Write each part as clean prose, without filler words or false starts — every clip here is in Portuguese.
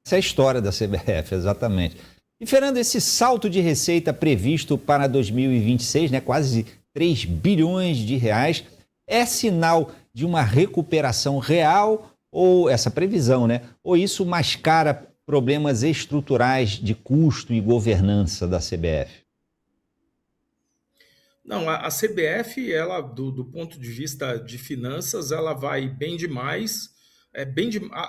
Essa é a história da CBF, exatamente. E, Fernando, esse salto de receita previsto para 2026, né, quase 3 bilhões de reais, é sinal de uma recuperação real ou essa previsão, né? Ou isso mascara problemas estruturais de custo e governança da CBF? Não, a CBF, ela, do ponto de vista de finanças, ela vai bem demais.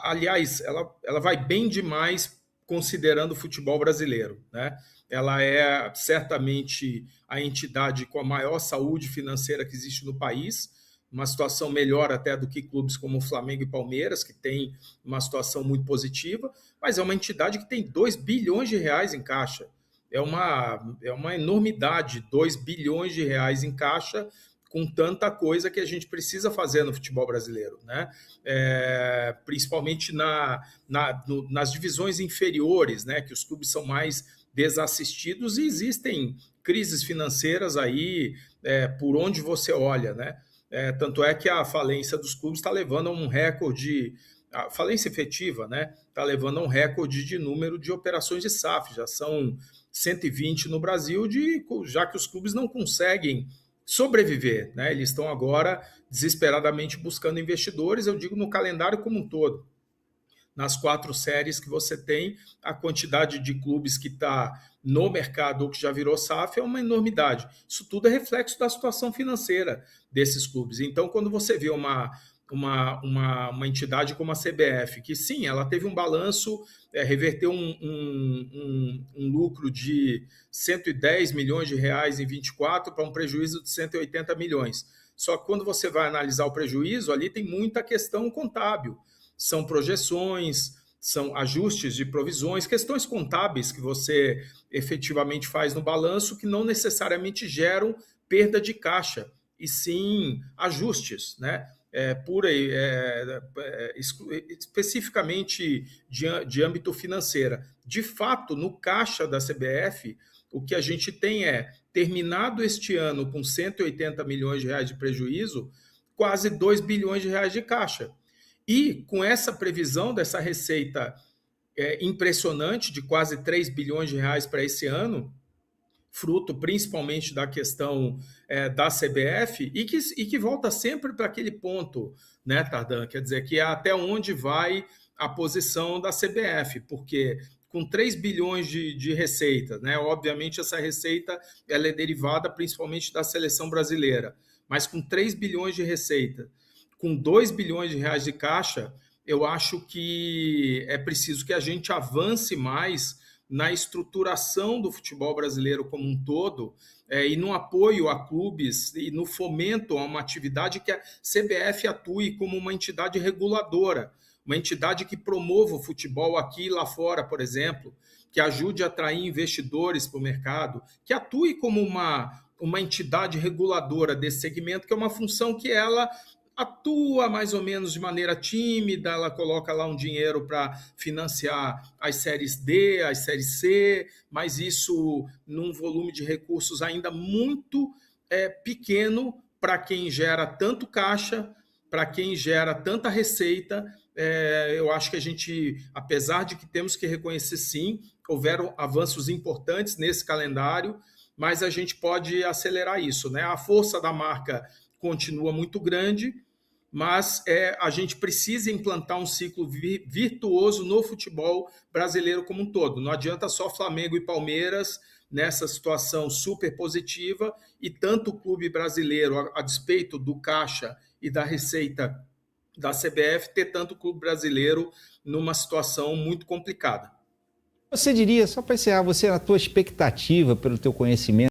Aliás, ela vai bem demais considerando o futebol brasileiro, né? Ela é certamente a entidade com a maior saúde financeira que existe no país, uma situação melhor até do que clubes como o Flamengo e Palmeiras, que tem uma situação muito positiva, mas é uma entidade que tem 2 bilhões de reais em caixa. É uma enormidade, 2 bilhões de reais em caixa, com tanta coisa que a gente precisa fazer no futebol brasileiro, né? Principalmente nas divisões inferiores, né? Que os clubes são mais desassistidos e existem crises financeiras aí por onde você olha, né? Tanto é que a falência dos clubes está levando a um recorde, a falência efetiva, né? Está levando a um recorde de número de operações de SAF, já são 120 no Brasil, já que os clubes não conseguem sobreviver, né? Eles estão agora desesperadamente buscando investidores, eu digo no calendário como um todo. Nas 4 séries que você tem, a quantidade de clubes que está no mercado ou que já virou SAF é uma enormidade. Isso tudo é reflexo da situação financeira desses clubes. Então, quando você vê uma entidade como a CBF, que sim, ela teve um balanço, reverteu um lucro de 110 milhões de reais em 24 para um prejuízo de 180 milhões. Só que quando você vai analisar o prejuízo, ali tem muita questão contábil. São projeções, são ajustes de provisões, questões contábeis que você efetivamente faz no balanço que não necessariamente geram perda de caixa, e sim ajustes, né? Especificamente de âmbito financeiro. De fato, no caixa da CBF, o que a gente tem terminado este ano com 180 milhões de reais de prejuízo, quase 2 bilhões de reais de caixa. E com essa previsão dessa receita impressionante de quase 3 bilhões de reais para esse ano, fruto principalmente da questão da CBF, e que volta sempre para aquele ponto, né, Tardan? Quer dizer, que é até onde vai a posição da CBF, porque com 3 bilhões de receita, né, obviamente essa receita ela é derivada principalmente da seleção brasileira, mas com 3 bilhões de receita, com 2 bilhões de reais de caixa, eu acho que é preciso que a gente avance mais na estruturação do futebol brasileiro como um todo e no apoio a clubes e no fomento a uma atividade que a CBF atue como uma entidade reguladora, uma entidade que promova o futebol aqui e lá fora, por exemplo, que ajude a atrair investidores para o mercado, que atue como uma entidade reguladora desse segmento, que é uma função que ela atua mais ou menos de maneira tímida, ela coloca lá um dinheiro para financiar as séries D, as séries C, mas isso num volume de recursos ainda muito pequeno para quem gera tanto caixa, para quem gera tanta receita. Eu acho que a gente, apesar de que temos que reconhecer sim, houveram avanços importantes nesse calendário, mas a gente pode acelerar isso, né? A força da marca continua muito grande, mas a gente precisa implantar um ciclo virtuoso no futebol brasileiro como um todo. Não adianta só Flamengo e Palmeiras nessa situação super positiva e tanto o clube brasileiro, a despeito do caixa e da receita da CBF, ter tanto clube brasileiro numa situação muito complicada. Você diria, só para encerrar, você, a tua expectativa pelo teu conhecimento,